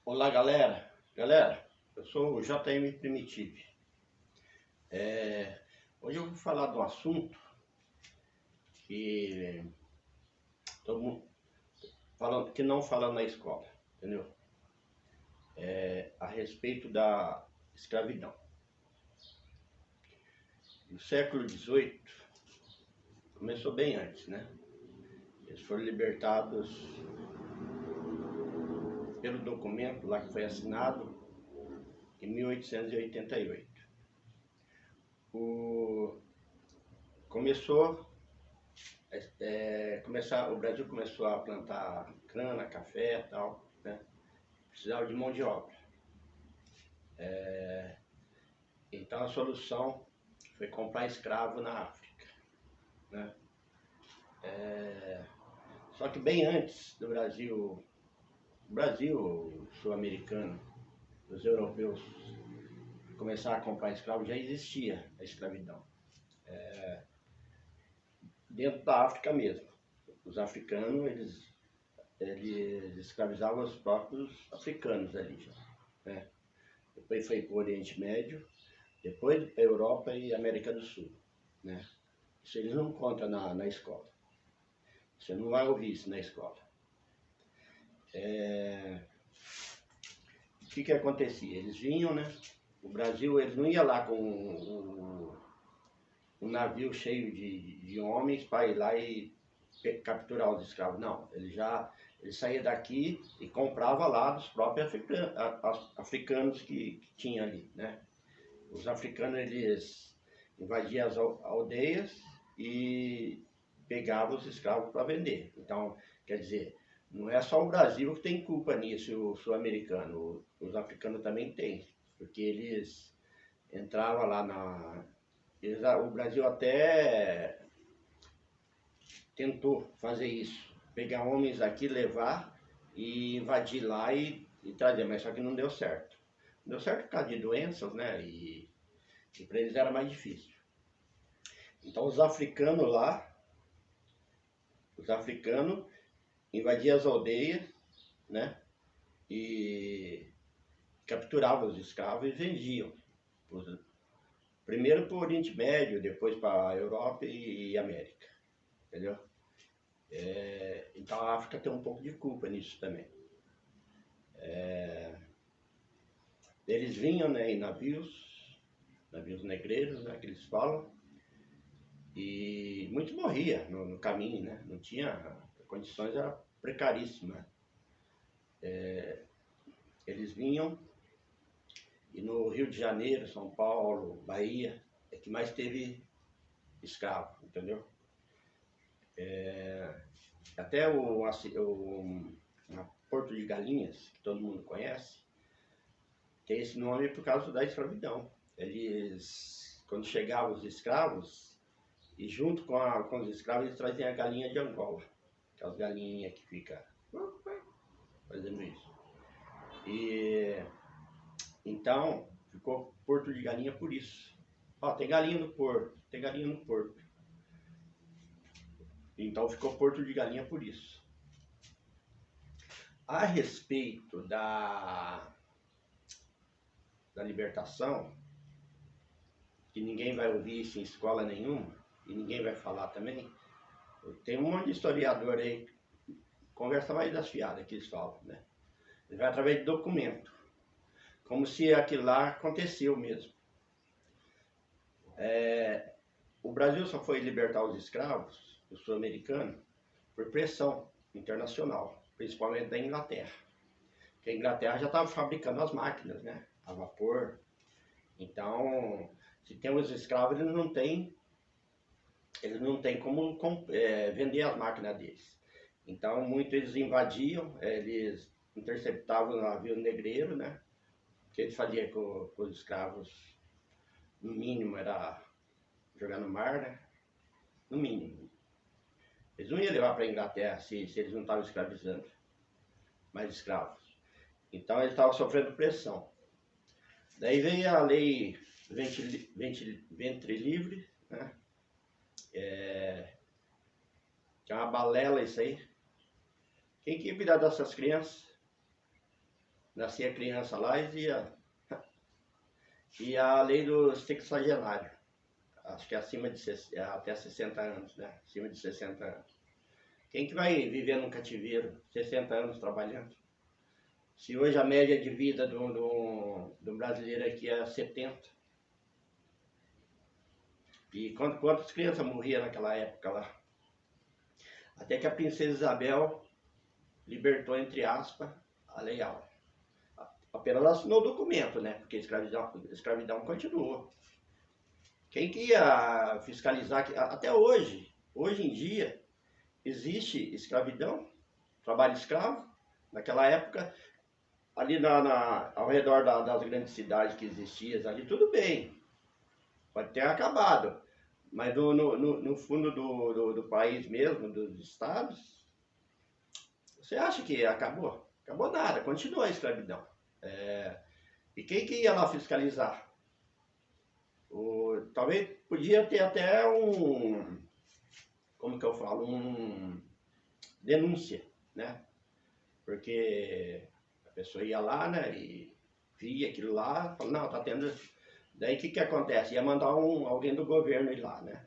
Olá, galera. Galera, eu sou o JM Primitive. Hoje eu vou falar de um assunto que todo mundo falando, que não fala na escola, entendeu? A respeito da escravidão. No século XVIII, começou bem antes, né? Eles foram libertados pelo documento lá que foi assinado em 1888. Começou o Brasil começou a plantar cana, café e tal, né? Precisava de mão de obra. Então a solução foi comprar escravo na África, né? Só que bem antes do Brasil sul-americano, os europeus começaram a comprar escravo, já existia a escravidão. Dentro da África mesmo. Os africanos, eles escravizavam os próprios africanos ali já, né? Depois foi para o Oriente Médio, depois para a Europa e América do Sul, né? Isso eles não contam na escola. Você não vai ouvir isso na escola. O que acontecia? Eles vinham, né? O Brasil, eles não iam lá com um navio cheio de homens para ir lá e capturar os escravos. Não, eles saíam daqui e compravam lá dos próprios africanos que tinha ali, né? Os africanos, eles invadiam as aldeias e pegavam os escravos para vender. Então, quer dizer, não é só o Brasil que tem culpa nisso, o sul-americano, os africanos também têm, porque eles entravam lá o Brasil até tentou fazer isso, pegar homens aqui, levar e invadir lá e trazer, mas só que não deu certo. Não deu certo por causa de doenças, né? E para eles era mais difícil. Então os africanos invadiam as aldeias, né? E capturavam os escravos e vendiam. Primeiro para o Oriente Médio, depois para a Europa e América. Entendeu? Então a África tem um pouco de culpa nisso também. Eles vinham, né, em navios negreiros, né, que eles falam, e muitos morriam no caminho, né? Não tinha, condições eram precaríssimas. Eles vinham e no Rio de Janeiro, São Paulo, Bahia, é que mais teve escravo, entendeu? Até Porto de Galinhas, que todo mundo conhece, tem esse nome por causa da escravidão. Eles, quando chegavam os escravos, e junto com os escravos, eles traziam a galinha de Angola, aquelas galinhas que ficam fazendo isso. E então ficou Porto de Galinha por isso. Ó, tem galinha no Porto, tem galinha no Porto. Então ficou Porto de Galinha por isso. A respeito da libertação, que ninguém vai ouvir isso em escola nenhuma, e ninguém vai falar também, tem um monte de historiador aí, conversa mais das fiadas que eles falam, né? Ele vai através de documento, como se aquilo lá aconteceu mesmo. O Brasil só foi libertar os escravos, os sul-americanos, por pressão internacional, principalmente da Inglaterra. Porque a Inglaterra já estava fabricando as máquinas, né? A vapor. Então, se tem os escravos, eles não têm como vender as máquinas deles. Então, muitos eles invadiam, eles interceptavam o navio negreiro, né? O que eles faziam com os escravos, no mínimo, era jogar no mar, né? No mínimo. Eles não iam levar para a Inglaterra se eles não estavam escravizando mais escravos. Então eles estavam sofrendo pressão. Daí veio a lei ventre livre, né? Que é uma balela isso aí. Quem que ia cuidar dessas crianças? nascia criança lá e dizia, e a lei do sexagenário, acho que é acima de até 60 anos, né? Acima de 60 anos. Quem que vai viver num cativeiro 60 anos trabalhando? Se hoje a média de vida do brasileiro aqui é 70. E quantas crianças morriam naquela época lá? Até que a princesa Isabel libertou, entre aspas, a Lei Áurea. Apenas ela assinou o documento, né? Porque a escravidão continuou. Quem que ia fiscalizar? Até hoje em dia, existe escravidão, trabalho escravo. Naquela época, ali ao redor das grandes cidades que existiam, ali tudo bem, pode ter acabado. Mas no fundo do país mesmo, dos estados, você acha que acabou? Acabou nada, continua a escravidão. E quem que ia lá fiscalizar? Talvez podia ter até como que eu falo, denúncia, né? Porque a pessoa ia lá, né, e via aquilo lá, falava, não, tá tendo... Daí o que acontece? Ia mandar alguém do governo ir lá, né?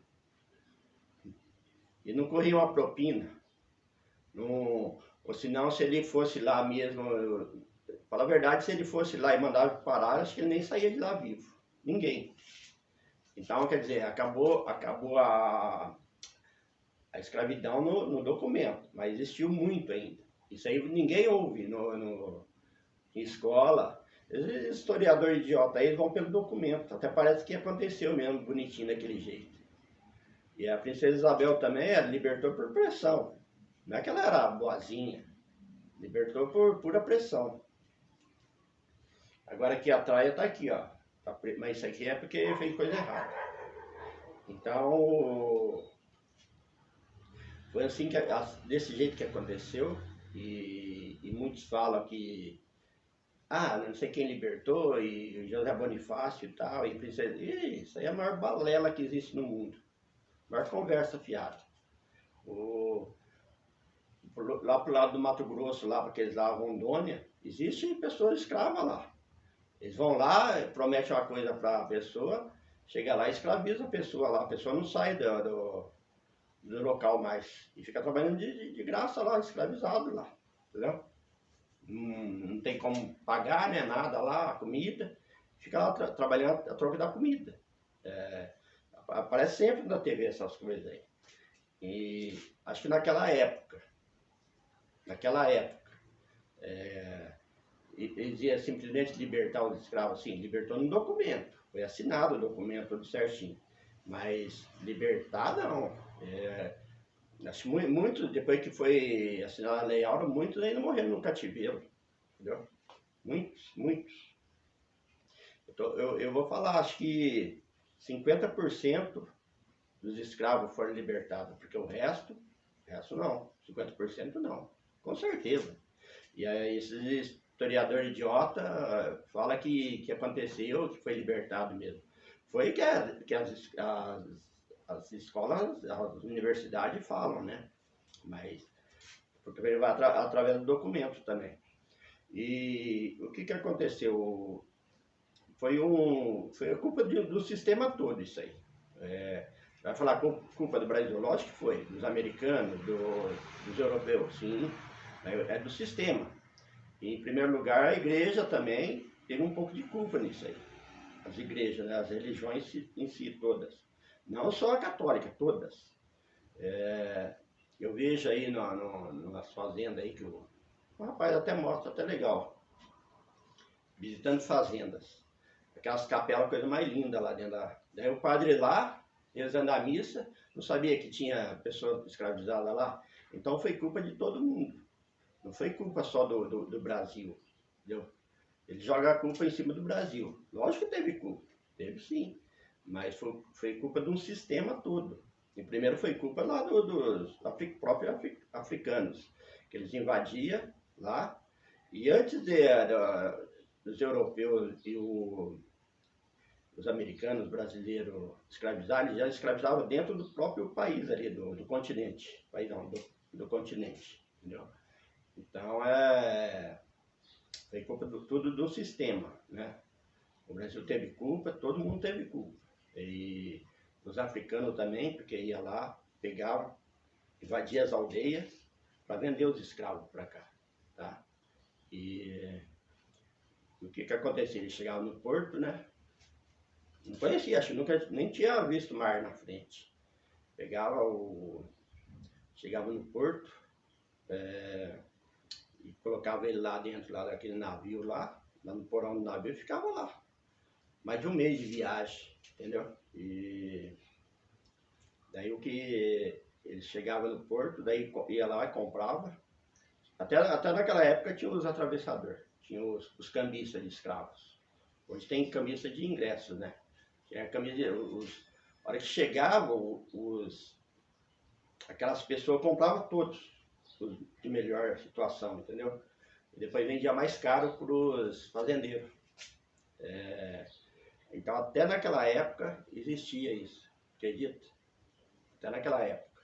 E não corria uma propina. Não, ou senão, se ele fosse lá mesmo... Fala a verdade, se ele fosse lá e mandava parar, acho que ele nem saía de lá vivo. Ninguém. Então, quer dizer, acabou a escravidão no documento, mas existiu muito ainda. Isso aí ninguém ouve em escola. Esses historiadores idiotas aí vão pelo documento, até parece que aconteceu mesmo, bonitinho daquele jeito. E a princesa Isabel também, ela libertou por pressão. Não é que ela era boazinha, libertou por pura pressão. Agora aqui a traia tá aqui, ó. Mas isso aqui é porque fez coisa errada. Então, foi assim desse jeito que aconteceu. E muitos falam que não sei quem libertou, e José Bonifácio e tal, e princesa. Isso aí é a maior balela que existe no mundo. A maior conversa fiada. Lá pro lado do Mato Grosso, lá para aqueles lá, Rondônia, existe pessoas escravas lá. Eles vão lá, prometem uma coisa para a pessoa, chega lá e escraviza a pessoa lá. A pessoa não sai do local mais. E fica trabalhando de graça lá, escravizado lá. Entendeu? Não tem como pagar, né, nada lá, a comida. Fica lá trabalhando a troca da comida. Aparece sempre na TV essas coisas aí. E acho que naquela época, eles iam simplesmente libertar os escravos, sim, libertou no documento, foi assinado o documento tudo certinho, mas libertar não. Acho que muitos, depois que foi assinada a Lei Áurea, muitos ainda morreram no cativeiro, entendeu? Muitos. Eu vou falar, acho que 50% dos escravos foram libertados, porque o resto não, 50% não, com certeza. E aí esses historiadores idiota fala que aconteceu, que foi libertado mesmo. Foi que as escolas, as universidades falam, né? Mas porque vai através do documento também. E o que aconteceu? Foi a culpa do sistema todo isso aí. Vai falar culpa do Brasil? Lógico que foi, dos americanos, dos europeus, sim, é do sistema. E, em primeiro lugar, a igreja também teve um pouco de culpa nisso aí. As igrejas, né, as religiões em si todas. Não só a católica, todas. Eu vejo aí nas fazendas aí que o rapaz até mostra, até legal. Visitando fazendas. Aquelas capelas, coisa mais linda lá dentro da... Daí o padre lá, rezando a missa, não sabia que tinha pessoa escravizada lá. Então foi culpa de todo mundo. Não foi culpa só do Brasil. Entendeu? Ele joga a culpa em cima do Brasil. Lógico que teve culpa. Teve sim. Mas foi culpa de um sistema todo. E primeiro foi culpa lá dos próprios africanos. Que eles invadiam lá. E antes dos europeus e os americanos, brasileiros escravizarem, eles já escravizavam dentro do próprio país ali, do continente. País não, do continente. Entendeu? Então Foi culpa tudo do sistema, né? O Brasil teve culpa, todo mundo teve culpa. E os africanos também, porque ia lá, pegava, invadia as aldeias para vender os escravos para cá, tá? E o que que acontecia? Eles chegavam no porto, né? Não conhecia, acho que nunca nem tinha visto mar na frente. Pegava o. Chegava no porto, e colocava ele lá dentro lá daquele navio lá no porão do navio, e ficava lá. Mais de um mês de viagem, entendeu? E daí o que ele chegava no porto, daí ia lá e comprava. Até naquela época tinha os atravessadores, tinha os cambistas de escravos. Hoje tem cambista de ingressos, né? Tinha camisa, a hora que chegavam aquelas pessoas compravam todos os de melhor situação, entendeu? E depois vendia mais caro para os fazendeiros. Então até naquela época existia isso, acredita? Até naquela época.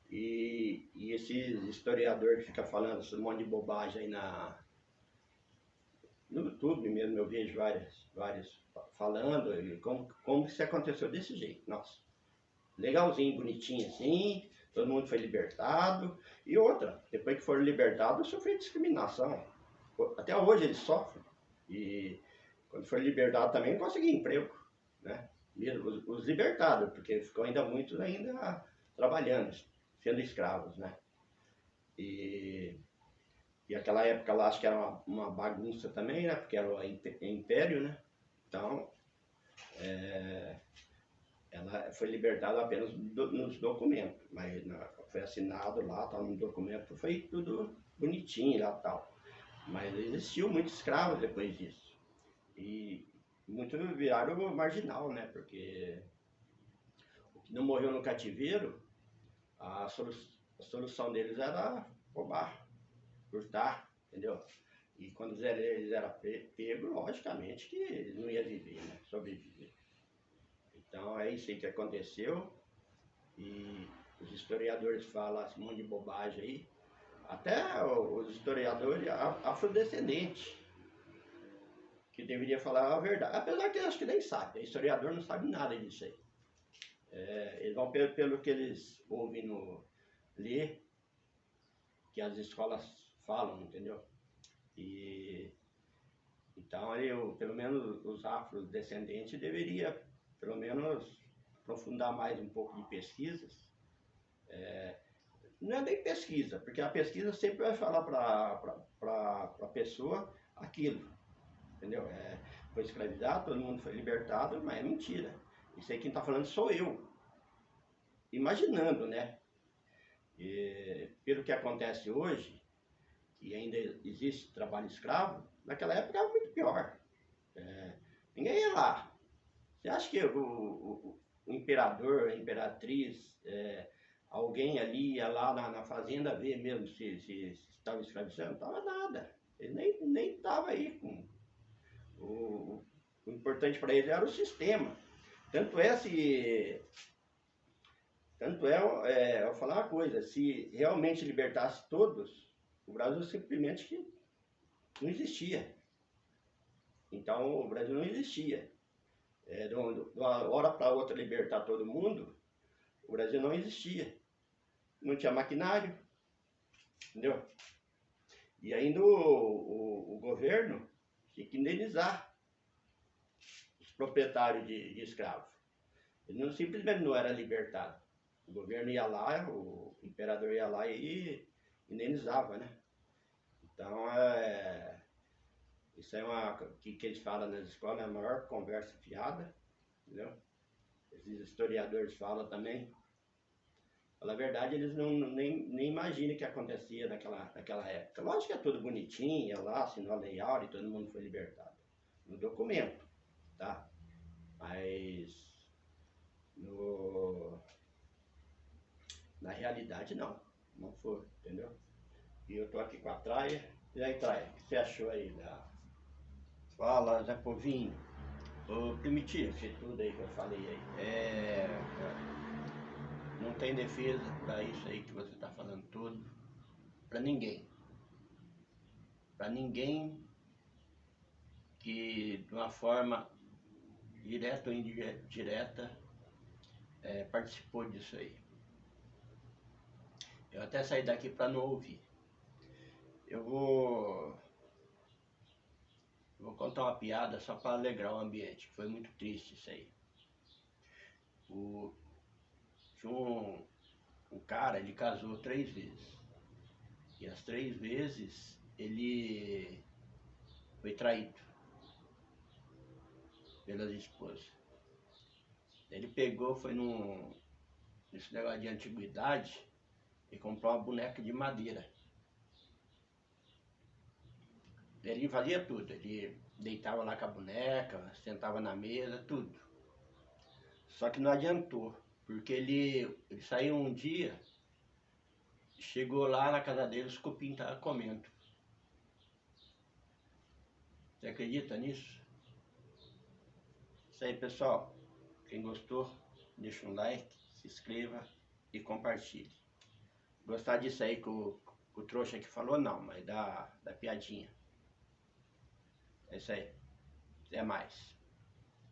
E esse historiador que fica falando esse monte de bobagem aí no YouTube mesmo, eu vejo vários falando como que isso aconteceu desse jeito. Nossa, legalzinho, bonitinho assim, todo mundo foi libertado. E outra, depois que foram libertados, sofreu discriminação. Até hoje eles sofrem. E quando foram libertados também não conseguiam emprego, né? Mesmo os libertados, porque ficou ainda muitos ainda trabalhando, sendo escravos, né? E aquela época lá acho que era uma bagunça também, né? Porque era o império, né? Então, ela foi libertada apenas nos documentos, mas foi assinado lá, tal, no documento, foi tudo bonitinho lá tal. Mas existiu muitos escravos depois disso. E muitos viraram marginal, né? Porque o que não morreu no cativeiro, a solução deles era roubar, furtar, entendeu? E quando eles eram pegos, logicamente que eles não iam viver, né? Sobreviver. Então é isso aí que aconteceu. E os historiadores falam esse monte de bobagem aí. Até os historiadores afrodescendentes, que deveria falar a verdade. Apesar que eu acho que nem sabe, o historiador não sabe nada disso aí. Eles vão pelo que eles ouvem ler, que as escolas falam, entendeu? E então pelo menos os afrodescendentes deveria pelo menos aprofundar mais um pouco de pesquisas. Não é nem pesquisa, porque a pesquisa sempre vai falar para a pessoa aquilo, entendeu? Foi escravizado, todo mundo foi libertado, mas é mentira. Isso aí quem está falando sou eu, imaginando, né? E, pelo que acontece hoje, que ainda existe trabalho escravo, naquela época era muito pior. Ninguém ia lá. Você acha que o imperador, a imperatriz, alguém ali ia lá na fazenda ver mesmo se estava escravizando? Não estava nada. Ele nem estava aí com. O importante para eles era o sistema. Tanto eu vou falar uma coisa, se realmente libertasse todos, o Brasil simplesmente que não existia. Então o Brasil não existia. De uma hora para outra libertar todo mundo, o Brasil não existia. Não tinha maquinário, entendeu? E ainda o governo tinha que indenizar os proprietários de escravos. Ele não, simplesmente não era libertado. O governo ia lá, o imperador ia lá e indenizava, né? Então, isso é que eles falam nas escolas, é a maior conversa fiada, entendeu? Esses historiadores falam também. Na verdade, eles nem imaginam o que acontecia naquela época. Lógico que é tudo bonitinho, ia lá, assinou a Lei Áurea e todo mundo foi libertado. No documento, tá? Mas na realidade não foi, entendeu? E eu tô aqui com a Traia. E aí, Traia, o que você achou aí Fala, Zé Povinho. Ô, Primitivo, isso tudo aí que eu falei aí. Não tem defesa para isso aí que você está falando tudo. Para ninguém. Para ninguém que de uma forma direta ou indireta participou disso aí. Eu até saí daqui para não ouvir. Eu vou contar uma piada só para alegrar o ambiente, que foi muito triste isso aí. Tinha um cara, ele casou 3 vezes. E as 3 vezes ele foi traído pelas esposas. Ele pegou, foi nesse negócio de antiguidade e comprou uma boneca de madeira. Ele fazia tudo, ele deitava lá com a boneca, sentava na mesa, tudo. Só que não adiantou, porque ele saiu um dia, chegou lá na casa dele, os cupim estavam comendo. Você acredita nisso? Isso aí, pessoal. Quem gostou, deixa um like, se inscreva e compartilhe. Gostar disso aí que o trouxa aqui falou, não, mas da piadinha. É isso aí. Até mais.